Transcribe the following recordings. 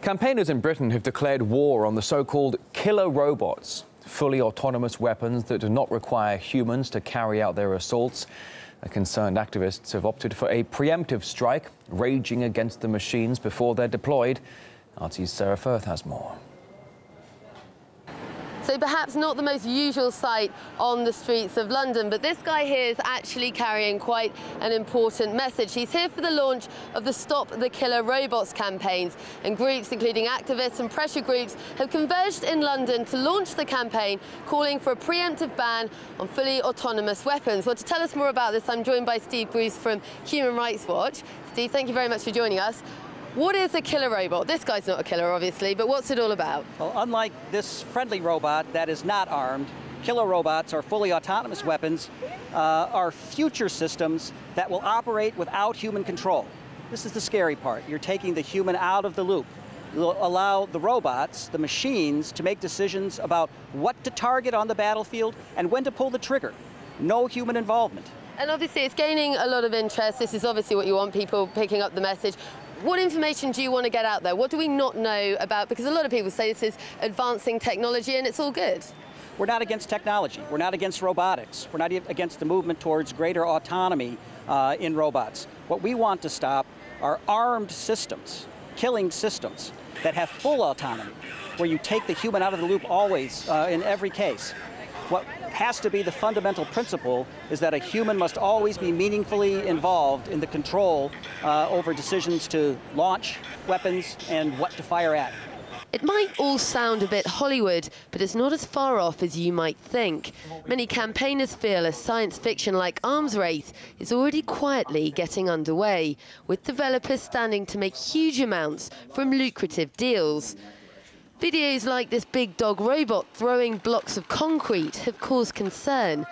Campaigners in Britain have declared war on the so-called killer robots, fully autonomous weapons that do not require humans to carry out their assaults. The concerned activists have opted for a preemptive strike, raging against the machines before they're deployed. RT's Sarah Firth has more. So perhaps not the most usual sight on the streets of London, but this guy here is actually carrying quite an important message. He's here for the launch of the Stop the Killer Robots campaigns, and groups including activists and pressure groups have converged in London to launch the campaign calling for a preemptive ban on fully autonomous weapons. Well, to tell us more about this, I'm joined by Steve Bruce from Human Rights Watch. Steve, thank you very much for joining us. What is a killer robot? This guy's not a killer, obviously, but what's it all about? Well, unlike this friendly robot that is not armed, killer robots or fully autonomous weapons are future systems that will operate without human control. This is the scary part. You're taking the human out of the loop. You'll allow the robots, the machines, to make decisions about what to target on the battlefield and when to pull the trigger. No human involvement. And obviously it's gaining a lot of interest. This is obviously what you want, people picking up the message. What information do you want to get out there? What do we not know about? Because a lot of people say this is advancing technology and it's all good. We're not against technology. We're not against robotics. We're not against the movement towards greater autonomy in robots. What we want to stop are armed systems, killing systems that have full autonomy, where you take the human out of the loop always, in every case. What has to be the fundamental principle is that a human must always be meaningfully involved in the control over decisions to launch weapons and what to fire at. It might all sound a bit Hollywood, but it's not as far off as you might think. Many campaigners feel a science fiction-like arms race is already quietly getting underway, with developers standing to make huge amounts from lucrative deals. Videos like this big dog robot throwing blocks of concrete have caused concern,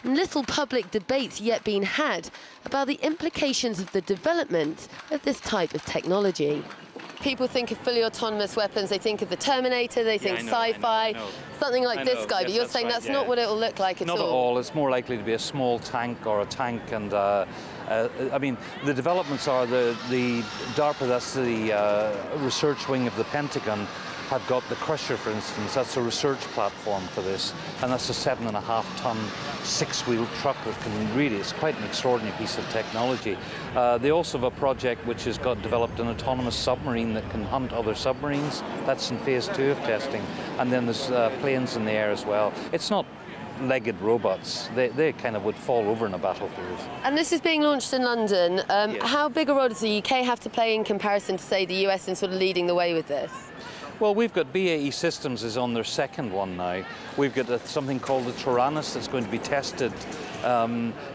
and little public debate's yet been had about the implications of the development of this type of technology. People think of fully autonomous weapons, they think of the Terminator, they think sci-fi, something like this guy, but you're saying that's not what it will look like at all. Not at all. It's more likely to be a small tank or a tank, and I mean, the developments are the DARPA, that's the research wing of the Pentagon, have got the Crusher, for instance. That's a research platform for this, and that's a 7.5-ton, 6-wheel truck that can really, it's quite an extraordinary piece of technology. They also have a project which has got developed an autonomous submarine that can hunt other submarines. That's in phase 2 of testing, and then there's planes in the air as well. It's not legged robots. They kind of would fall over in a battlefield. And this is being launched in London. Yes. How big a role does the UK have to play in comparison to, say, the US in sort of leading the way with this? Well, we've got BAE Systems is on their second one now. We've got something called the Tyrannus that's going to be tested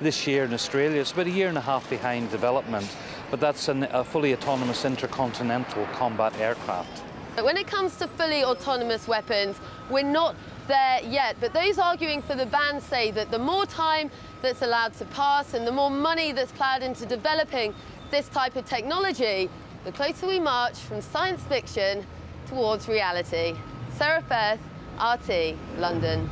this year in Australia. It's about a year and a half behind development, but that's a fully autonomous intercontinental combat aircraft. When it comes to fully autonomous weapons, we're not there yet, but those arguing for the ban say that the more time that's allowed to pass and the more money that's ploughed into developing this type of technology, the closer we march from science fiction towards reality. Sarah Firth, RT, London.